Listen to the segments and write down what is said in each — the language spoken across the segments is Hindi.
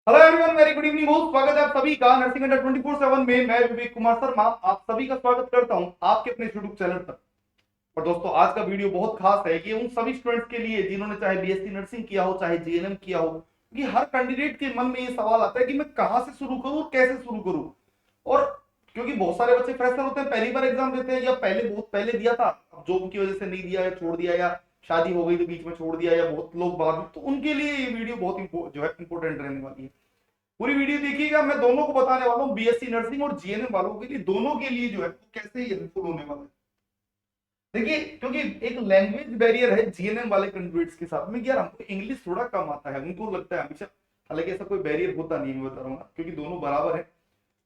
Hello everyone, very good evening. बहुत स्वागत है आप सभी का नर्सिंग अंडर 24/7 में। मैं विवेक कुमार शर्मा आप सभी का स्वागत करता हूं आपके अपने यूट्यूब चैनल पर। और दोस्तों, आज का वीडियो बहुत खास है। ये उन सभी स्टूडेंट्स के लिए जिन्होंने चाहे बीएससी नर्सिंग किया हो, चाहे जीएनएम किया हो, क्योंकि हर कैंडिडेट के मन में ये सवाल आता है कि मैं कहां से शुरू करूं और कैसे शुरू करूं। और क्योंकि बहुत सारे बच्चे फ्रेशर होते हैं, पहली बार एग्जाम देते हैं, या पहले बहुत पहले दिया था, जॉब की वजह से नहीं दिया या छोड़ दिया, या शादी हो गई तो बीच में छोड़ दिया, या बहुत लोग बाद में, तो उनके लिए ये वीडियो बहुत जो है इंपॉर्टेंट रहने वाली है। पूरी वीडियो देखिएगा। मैं दोनों को बताने वाला हूँ, बीएससी नर्सिंग और जीएनएम वालों के लिए, दोनों के लिए जो है कैसे ये हेल्पफुल होने वाला है। देखिए, क्योंकि एक लैंग्वेज बैरियर है जीएनएम वाले कैंडिडेट्स के साथ में कि यार हमको इंग्लिश थोड़ा कम आता है, उनको लगता है हमेशा। हालांकि ऐसा कोई बैरियर होता नहीं है, मैं बता रहा हूँ, क्योंकि दोनों बराबर है।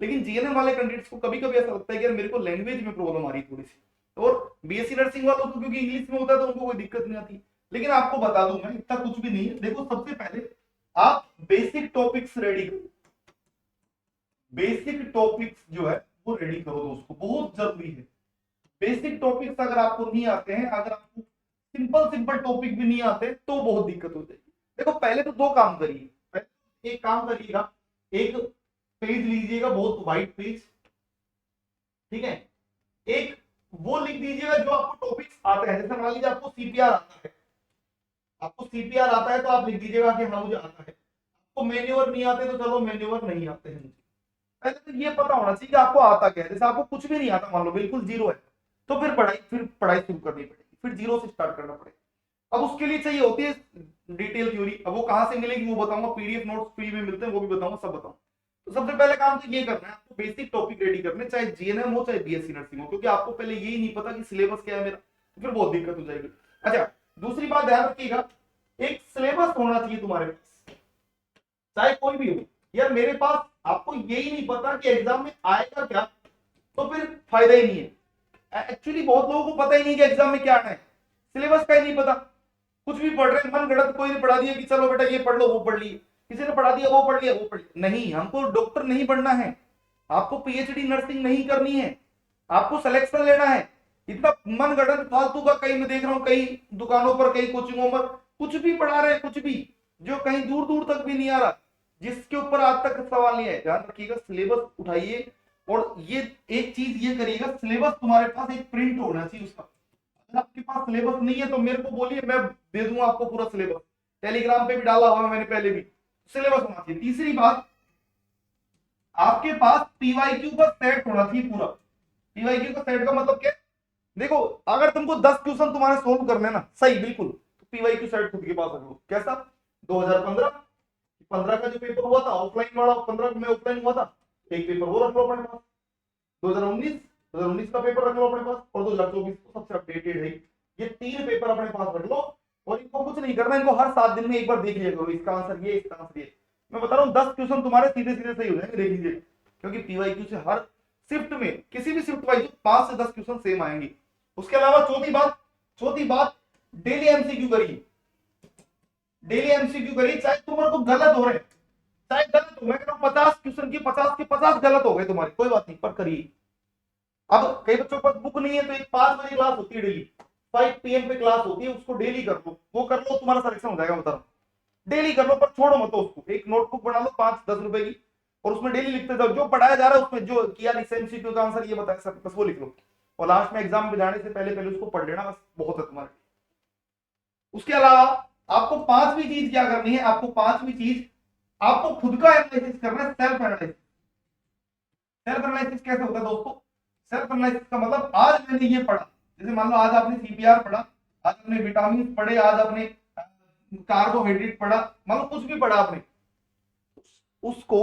लेकिन जीएनएम वाले कैंडिडेट्स को कभी कभी ऐसा लगता है कि यार मेरे को लैंग्वेज में प्रॉब्लम आ रही है थोड़ी सी। और बीएससी नर्सिंग वालों को क्योंकि इंग्लिश में होता है तो उनको कोई दिक्कत नहीं आती। लेकिन आपको बता दूं मैं, इतना कुछ भी नहीं है। देखो, सबसे पहले आप बेसिक टॉपिक्स रेडी करो। बेसिक टॉपिक्स जो है वो रेडी करो दोस्तों, बहुत जरूरी है। बेसिक टॉपिक्स अगर आपको नहीं आते हैं, अगर आपको सिंपल सिंपल टॉपिक भी नहीं आते, तो बहुत दिक्कत हो जाएगी। देखो, पहले तो दो काम करिए। पहले एक काम करिएगा, एक पेज लीजिएगा, बहुत वाइट पेज, ठीक है। एक वो लिख दीजिएगा जो आपको टॉपिक्स आते हैं। जैसे मान लीजिए आपको सीपीआर आता है, आपको सीपीआर आता है तो आप लिख दीजिएगा कि हाँ मुझे आता है। आपको मेन्यूअर नहीं आते तो चलो मेन्यूअर नहीं आते हैं मुझे। पहले तो ये पता होना चाहिए कि आपको आता क्या है। जैसे आपको कुछ भी नहीं आता, मान लो बिल्कुल जीरो है, तो फिर पढ़ाई शुरू करनी पड़ेगी, फिर जीरो से स्टार्ट करना पड़ेगा। अब उसके लिए चाहिए होती है डिटेल थ्योरी। अब वो कहां से मिलेगी वो बताऊंगा, पीडीएफ नोट्स फ्री में मिलते हैं, वो भी बताऊंगा, सब बताऊंगा। तो सबसे पहले काम तो ये करना है, आपको बेसिक टॉपिक रेडी करने, चाहे जीएनएम हो चाहे बीएससी नर्सिंग हो, क्योंकि आपको पहले यही नहीं पता कि सिलेबस क्या है मेरा, तो फिर बहुत दिक्कत हो जाएगी। अच्छा, दूसरी बात ध्यान रखिएगा, एक सिलेबस होना चाहिए तुम्हारे पास, चाहे कोई भी हो। यार मेरे पास आपको यही नहीं पता कि एग्जाम में आएगा क्या, तो फिर फायदा ही नहीं है। एक्चुअली बहुत लोगों को पता ही नहीं कि एग्जाम में क्या आना है, सिलेबस का ही नहीं पता। कुछ भी पढ़ रहे हैं मन गढ़ंत, कोई ने पढ़ा दिया कि चलो बेटा ये पढ़ लो, वो पढ़ लिए, किसी ने पढ़ा दिया वो पढ़ लिया, वो पढ़ लिया। नहीं, हमको डॉक्टर नहीं बनना है, आपको पीएचडी नर्सिंग नहीं करनी है, आपको सिलेक्शन लेना है। इतना मन गढ़ंत फालतू का, कहीं मैं देख रहा हूँ कई दुकानों पर, कई कोचिंगों पर कुछ भी पढ़ा रहे हैं, कुछ भी जो कहीं दूर दूर तक भी नहीं आ रहा, जिसके ऊपर आज तक सवाल नहीं है। ध्यान रखिएगा, सिलेबस उठाइए। और ये एक चीज ये करिएगा, सिलेबस तुम्हारे पास एक प्रिंट होना चाहिए उसका। अगर आपके पास सिलेबस नहीं है तो मेरे को बोलिए, मैं दे दूंगा आपको पूरा सिलेबस। टेलीग्राम पे भी डाला हुआ है मैंने पहले भी। सिलेबस होना चाहिए। तीसरी बात, आपके पास पीवाईक्यू का सेट होना चाहिए पूरा। पीवाईक्यू का सेट का मतलब क्या? देखो, अगर तुमको 10 क्वेश्चन तुम्हारे सोल्व करने ना सही बिल्कुल, तो पीवाईक्यू सेट खुद के पास रख लो। कैसा? 2015 15 का जो पेपर हुआ था ऑफलाइन वाला, 15 में ऑफलाइन हुआ था, एक पेपर वो रख लो अपने पास। 2019 का पेपर रख लो अपने पास, और 2024 तो सबसे अपडेटेड है। ये तीन पेपर अपने पास रख लो, और इनको कुछ नहीं करना, इनको हर 7 दिन में एक बार देख लिया करो, इसका आंसर ये, इसका आंसर ये। मैं बता रहा हूँ 10 क्वेश्चन तुम्हारे सीधे सीधे सही हो जाएंगे, देख लीजिए। क्योंकि पीवाईक्यू से हर शिफ्ट में, किसी भी शिफ्ट वाइज 5 से 10 क्वेश्चन सेम आएंगे। उसके अलावा चौथी बात, डेली एमसीक्यू करिए। डेली एमसीक्यू करिए, चाहे तुम्हारे को गलत हो रहे, चाहे गलत हो, मैं कह रहा हूँ 50 क्वेश्चन की 50 के 50 गलत हो गए तुम्हारे, कोई बात नहीं, पर करिए। अब कई बच्चों के पास बुक नहीं है, तो एक 5 बजे क्लास होती है डेली, 5 PM पे क्लास होती है, उसको डेली कर लो, वो कर लो, तुम्हारा सिलेक्शन हो जाएगा, बता रहा हूँ। डेली कर लो, पर छोड़ो मत उसको। एक नोटबुक बना लो 5-10 रुपए की, और उसमें डेली लिखते जाओ जो पढ़ाया जा रहा है, उसमें जो किया इस एमसीक्यू का आंसर ये बताया सर, बस वो लिख लो। और लास्ट में एग्जाम में जाने से पहले पहले उसको पढ़ लेना, बस बहुत है तुम्हारे। उसके अलावा आपको पांचवी चीज क्या करनी है, आपको पांचवी चीज, आपको खुद का एनालिसिस करना है, सेल्फ एनालिसिस। सेल्फ एनालिसिस कैसे होता है दोस्तों? सेल्फ एनालिसिस का मतलब, आज मैंने ये पढ़ा, जैसे मान लो आज आपने सीपीआर पढ़ा, आज आपने विटामिन पढ़े, आज आपने कार्बोहाइड्रेट पढ़ा, मान लो कुछ भी पढ़ा आपने, उसको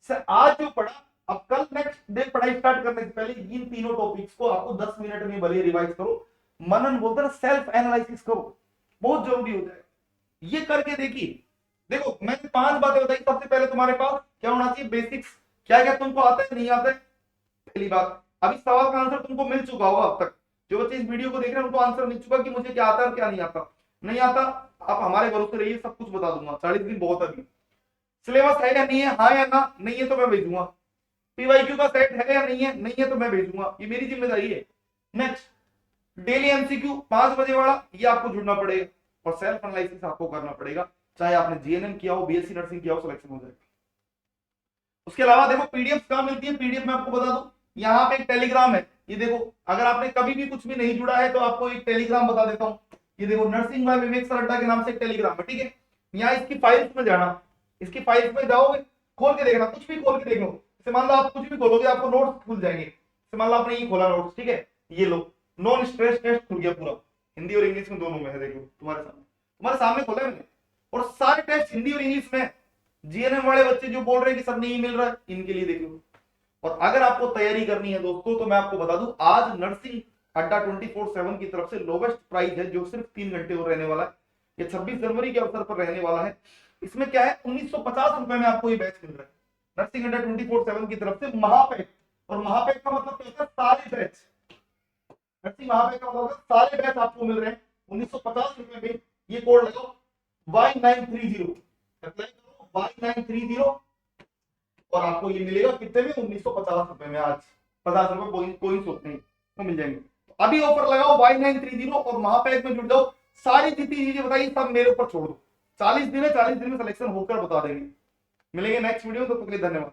आज जो पढ़ा, अब कल नेक्स्ट डे पढ़ाई स्टार्ट करने से पहले इन तीनों टॉपिक्स को आपको 10 मिनट में भले रिवाइज करो, मनन बोलते हैं, सेल्फ एनालिसिस करो, बहुत जरूरी हो जाएगा। ये करके देखिए। देखो, मैंने 5 बातें बताई। सबसे पहले तुम्हारे पास क्या होना चाहिए? बेसिक्स। क्या क्या तुमको आता है, नहीं आता है, पहली बात। अभी सवाल का आंसर तुमको मिल चुका होगा अब तक, जो बच्चे इस वीडियो को देख रहे हैं उनको आंसर मिल चुका कि मुझे क्या आता है और क्या नहीं आता। नहीं आता, आप हमारे भरोसे रहिए, सब कुछ बता दूंगा, 40 दिन बहुत है अभी। सिलेबस है या नहीं है, हाँ या ना, नहीं है तो मैं भेजूंगा। पीवाईक्यू का सेट है या नहीं है, नहीं है तो मैं भेजूंगा, ये मेरी जिम्मेदारी है। नेक्स्ट, डेली एमसीक्यू 5 बजे वाला, ये आपको जुड़ना पड़ेगा, और सेल्फ एनालिसिस आपको करना पड़ेगा, चाहे आपने जीएनएम किया हो, बीएससी नर्सिंग किया हो, सिलेक्शन हो जाएगा। उसके अलावा देखो पीडीएफ कहाँ मिलती है, पीडीएफ मैं आपको बता दूं, यहाँ पे एक टेलीग्राम है, ये देखो, अगर आपने कभी भी कुछ भी नहीं जुड़ा है तो आपको एक टेलीग्राम बता देता हूँ, ये देखो नरसिंह भाई विवेक सर अड्डा के नाम से एक टेलीग्राम है, ठीक है। यहाँ इसकी फाइल्स में जाना, इसकी फाइल्स में जाओगे, खोल के देखना, कुछ भी खोल के देख लो, जैसे मान लो आप कुछ भी खोलोगे आपको नोट्स खुल जाएंगे, जैसे मान लो आपने ये खोला नोट्स, ठीक है, ये लो नॉन स्ट्रेस टेस्ट खुल गया पूरा, हिंदी और इंग्लिश में दोनों में है, देखो तुम्हारे सामने खोला है मैंने, और सारे टेस्ट हिंदी और इंग्लिश में। जीएनएम वाले बच्चे जो बोल रहे हैं कि सर नहीं मिल रहा है, इनके लिए देख लो। और अगर आपको तैयारी करनी है दोस्तों, तो मैं आपको बता दूं, आज नर्सिंग अड्डा 24/7 की तरफ से लोवेस्ट प्राइस है, जो सिर्फ 3 घंटे और रहने वाला है, ये 26 जनवरी के अवसर पर रहने वाला है। इसमें क्या है, 1950 रुपए में आपको ये बैच मिल रहा है, नर्सिंग अड्डा 24/7 की तरफ से महापैक। और महापैक का मतलब क्या होता है, सारे बैच, नर्सिंग महापैक का मतलब सारे बैच आपको मिल रहे हैं 1950 रुपए में। ये कोड लगाओ Y930, अप्लाई करो Y930, और आपको ये मिलेगा कितने में, 1950 रुपए में। आज 50 रुपए कोइंस होते हैं तो मिल जाएंगे। तो अभी ऑफर लगाओ Y930 और महापैक में जुड़ जाओ। सारी जितनी चीजें बताइए सब मेरे ऊपर छोड़ दो, 40 दिन है, 40 दिन में सिलेक्शन होकर बता देंगे। मिलेंगे नेक्स्ट वीडियो, तो तक के लिए धन्यवाद।